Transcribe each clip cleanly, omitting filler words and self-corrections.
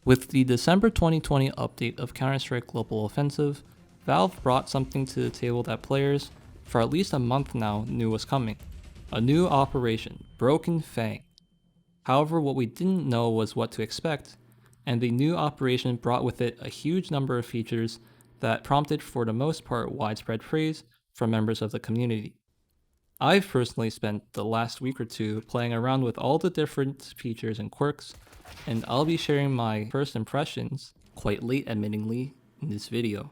With the December 2020 update of Counter-Strike Global Offensive, Valve brought something to the table that players, for at least a month now, knew was coming. A new operation, Broken Fang. However, what we didn't know was what to expect, and the new operation brought with it a huge number of features that prompted for the most part widespread praise from members of the community. I've personally spent the last week or two playing around with all the different features and quirks, and I'll be sharing my first impressions, quite late admittingly, in this video.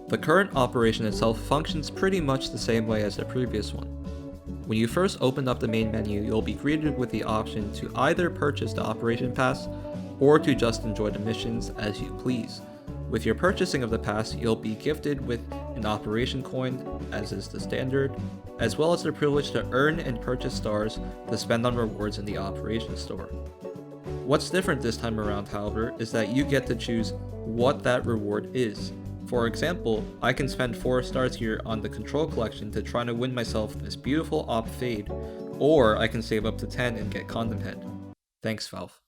The current operation itself functions pretty much the same way as the previous one. When you first open up the main menu, you'll be greeted with the option to either purchase the Operation Pass or to just enjoy the missions as you please. With your purchasing of the pass, you'll be gifted with an Operation Coin, as is the standard, as well as the privilege to earn and purchase stars to spend on rewards in the Operation Store. What's different this time around, however, is that you get to choose what that reward is. For example, I can spend 4 stars here on the Control Collection to try to win myself this beautiful Op Fade, or I can save up to 10 and get Condom Head. Thanks, Valve.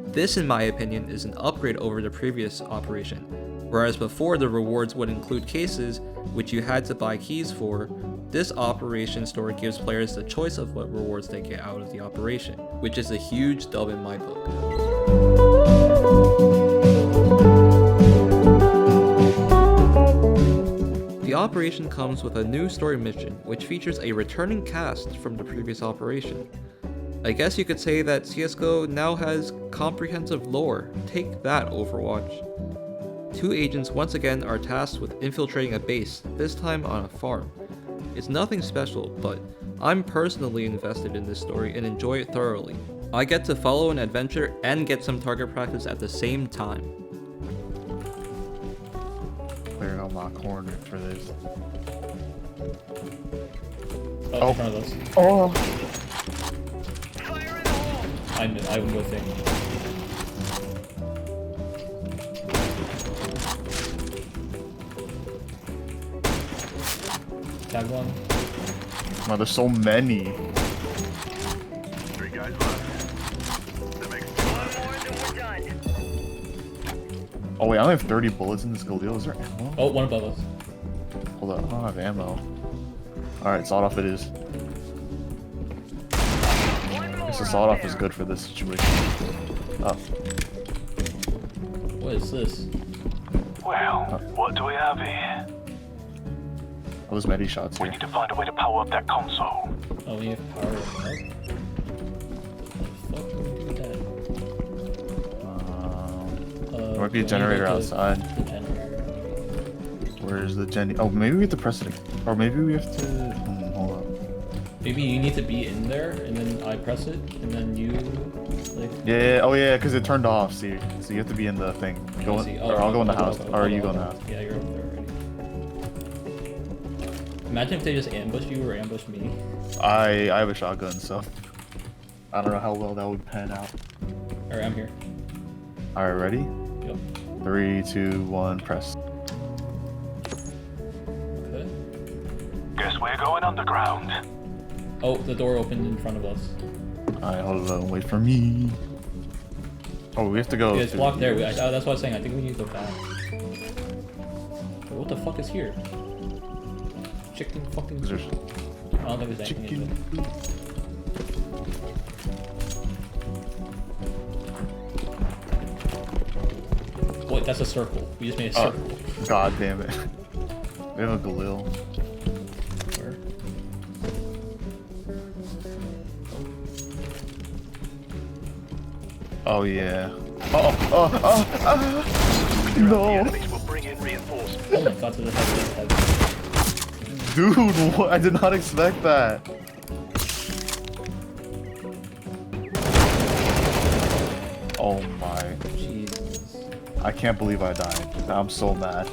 This, in my opinion, is an upgrade over the previous operation. Whereas before the rewards would include cases, which you had to buy keys for, this operation store gives players the choice of what rewards they get out of the operation, which is a huge dub in my book. The operation comes with a new story mission, which features a returning cast from the previous operation. I guess you could say that CSGO now has comprehensive lore. Take that, Overwatch. 2 agents once again are tasked with infiltrating a base, this time on a farm. It's nothing special, but I'm personally invested in this story and enjoy it thoroughly. I get to follow an adventure and get some target practice at the same time. Clear out my corner for this. Oh, in front of us. Oh! I'm whiffing. Tag one. Wow, there's so many. 3 guys left. That makes 1 more and then we're done. Oh wait, I only have 30 bullets in this Galil. Is there ammo? Oh, one above us. Hold up, I don't have ammo. Alright, sawed off it is. I guess the sawed off is good for this situation. Oh. What is this? Well, what do we have here? Oh, there's medi shots We here. need to find a way to power up that console. Oh, we have power up. How the fuck do we do that? There might be a we generator need to outside. The generator. Where's the gen? Oh, maybe we have to press it. Or maybe we have to. Hold up. Maybe you need to be in there, and then I press it, and then you, like... Yeah, oh yeah, because it turned off, see. So you have to be in the thing. Go in, or I'll go in the house. Or you go in the house. Yeah, you're over there already. Imagine if they just ambush you or ambush me. I have a shotgun, so I don't know how well that would pan out. Alright, I'm here. Alright, ready? Yep. 3, 2, 1, press. Okay. Guess we're going underground. Oh, the door opened in front of us. Alright, hold on, wait for me. Oh, we have to go. Yeah, it's blocked there. That's what I was saying. I think we need to go back. What the fuck is here? Chicken fucking... There's I don't think there's anything in it. Wait, that's a circle. We just made a circle. God damn it. We have a Galil. Where? Oh yeah. No. The enemies will bring in reinforcements. Oh my god, to the head. Dude, what? I did not expect that. Oh my. Jesus. I can't believe I died. I'm so mad.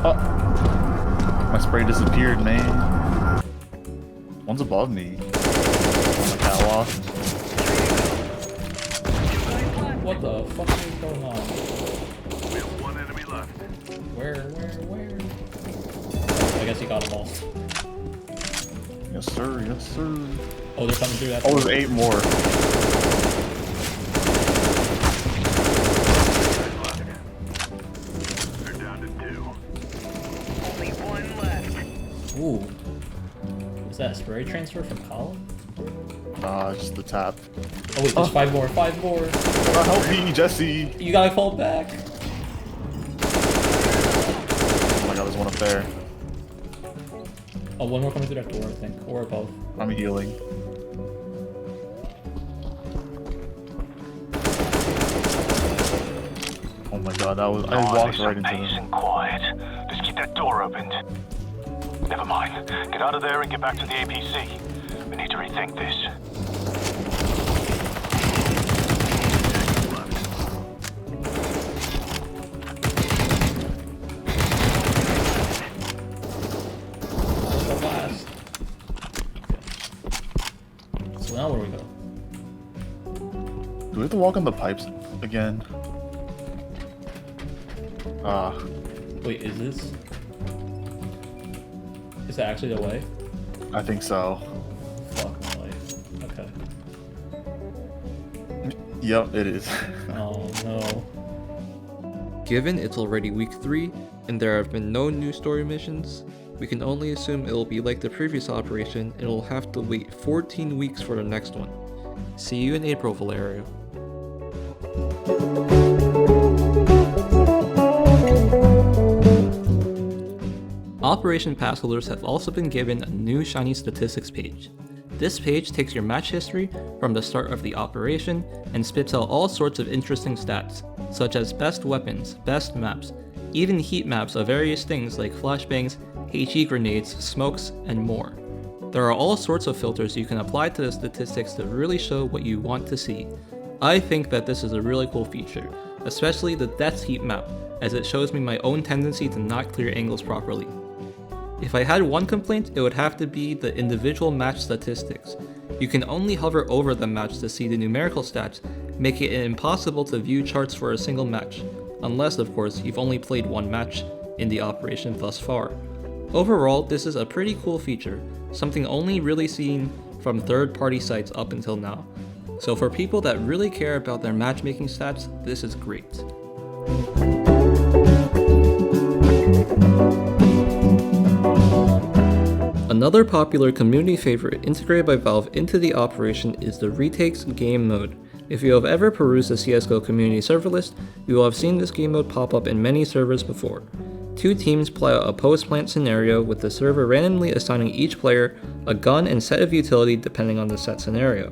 Oh. My spray disappeared, man. One's above me. the catwalk. What the fuck is going on? We have one enemy left. Where? I guess he got them all. Yes, sir. Yes, sir. Oh, they're coming through that. Oh, there's 8 more. They're down to 2. Only one left. Ooh. Was that a spray transfer from Colin? Nah, just the tap. Oh wait, there's 5 more. 5 more. Help me, Jesse. You gotta fall back. Oh my god, there's one up there. Oh, one more coming through that door, I think, or above. I'm healing. Oh my god, that was. I walked right into Peace them. and quiet. Just keep that door opened. Never mind. Get out of there and get back to the APC. We need to rethink this. The last. Okay. So now where do we go? Do we have to walk on the pipes again? Ah, Wait, is this? Is that actually the way? I think so. Fuck my life. Okay. Yep, it is. Oh no. Given it's already week 3, and there have been no new story missions, we can only assume it'll be like the previous operation and we'll have to wait 14 weeks for the next one. See you in April, Valerio. Operation Pass holders have also been given a new shiny statistics page. This page takes your match history from the start of the operation and spits out all sorts of interesting stats, such as best weapons, best maps, even heat maps of various things like flashbangs, HE grenades, smokes, and more. There are all sorts of filters you can apply to the statistics to really show what you want to see. I think that this is a really cool feature, especially the deaths heat map, as it shows me my own tendency to not clear angles properly. If I had one complaint, it would have to be the individual match statistics. You can only hover over the match to see the numerical stats, making it impossible to view charts for a single match, unless of course you've only played one match in the operation thus far. Overall, this is a pretty cool feature, something only really seen from third-party sites up until now. So for people that really care about their matchmaking stats, this is great. Another popular community favorite integrated by Valve into the operation is the Retakes game mode. If you have ever perused the CSGO community server list, you will have seen this game mode pop up in many servers before. 2 teams play out a post-plant scenario with the server randomly assigning each player a gun and set of utility depending on the set scenario.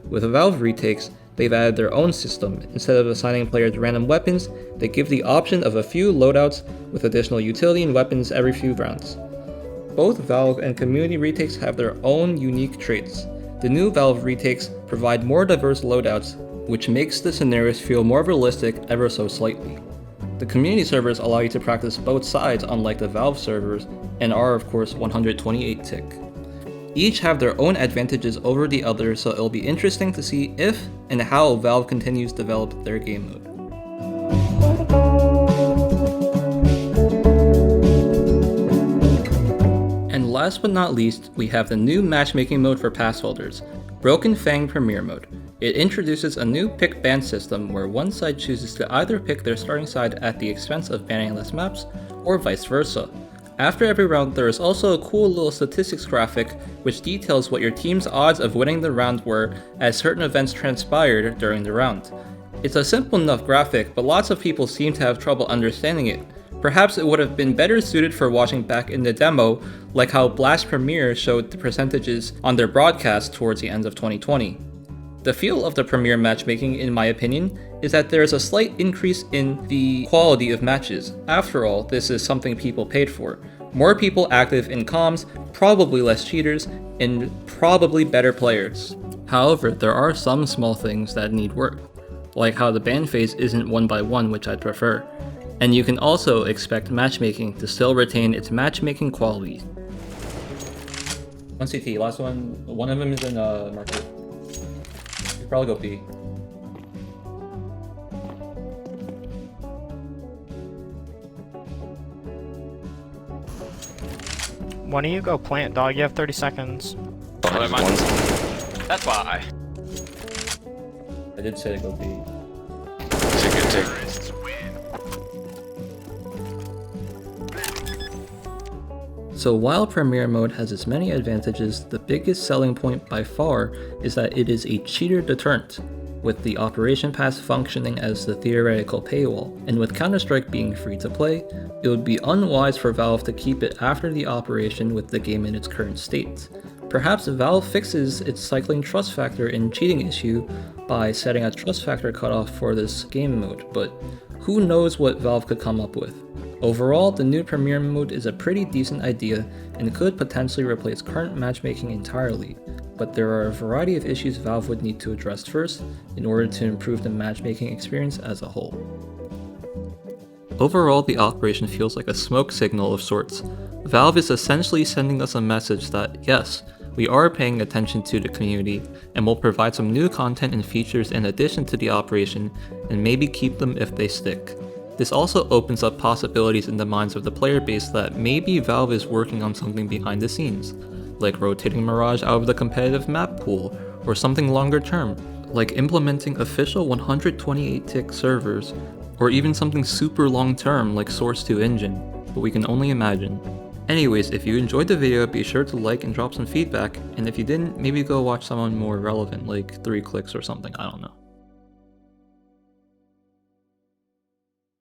With Valve Retakes, they've added their own system. Instead of assigning players random weapons, they give the option of a few loadouts with additional utility and weapons every few rounds. Both Valve and community retakes have their own unique traits. The new Valve retakes provide more diverse loadouts, which makes the scenarios feel more realistic ever so slightly. The community servers allow you to practice both sides unlike the Valve servers, and are of course 128 tick. Each have their own advantages over the other, so it'll be interesting to see if and how Valve continues to develop their game mode. And last but not least, we have the new matchmaking mode for pass holders, Broken Fang Premier Mode. It introduces a new pick ban system where one side chooses to either pick their starting side at the expense of banning less maps, or vice versa. After every round, there is also a cool little statistics graphic which details what your team's odds of winning the round were as certain events transpired during the round. It's a simple enough graphic, but lots of people seem to have trouble understanding it. Perhaps it would have been better suited for watching back in the demo, like how Blast Premier showed the percentages on their broadcast towards the end of 2020. The feel of the Premier matchmaking, in my opinion, is that there is a slight increase in the quality of matches. After all, this is something people paid for. More people active in comms, probably less cheaters, and probably better players. However, there are some small things that need work, like how the ban phase isn't 1x1, which I'd prefer. And you can also expect matchmaking to still retain its matchmaking quality. One CT, last one. One of them is in market. You probably go B. Why don't you go plant, dog? You have 30 seconds. That's why. I did say to go B. It's a good take. So while Premiere Mode has its many advantages, the biggest selling point by far is that it is a cheater deterrent, with the Operation Pass functioning as the theoretical paywall, and with Counter-Strike being free to play, it would be unwise for Valve to keep it after the operation with the game in its current state. Perhaps Valve fixes its cycling trust factor and cheating issue by setting a trust factor cutoff for this game mode, but who knows what Valve could come up with. Overall, the new Premiere Mode is a pretty decent idea and could potentially replace current matchmaking entirely, but there are a variety of issues Valve would need to address first in order to improve the matchmaking experience as a whole. Overall, the operation feels like a smoke signal of sorts. Valve is essentially sending us a message that, yes, we are paying attention to the community and will provide some new content and features in addition to the operation, and maybe keep them if they stick. This also opens up possibilities in the minds of the player base that maybe Valve is working on something behind the scenes, like rotating Mirage out of the competitive map pool, or something longer term, like implementing official 128-tick servers, or even something super long term like Source 2 Engine, but we can only imagine. Anyways, if you enjoyed the video, be sure to like and drop some feedback, and if you didn't, maybe go watch someone more relevant like 3 Clicks or something, I don't know.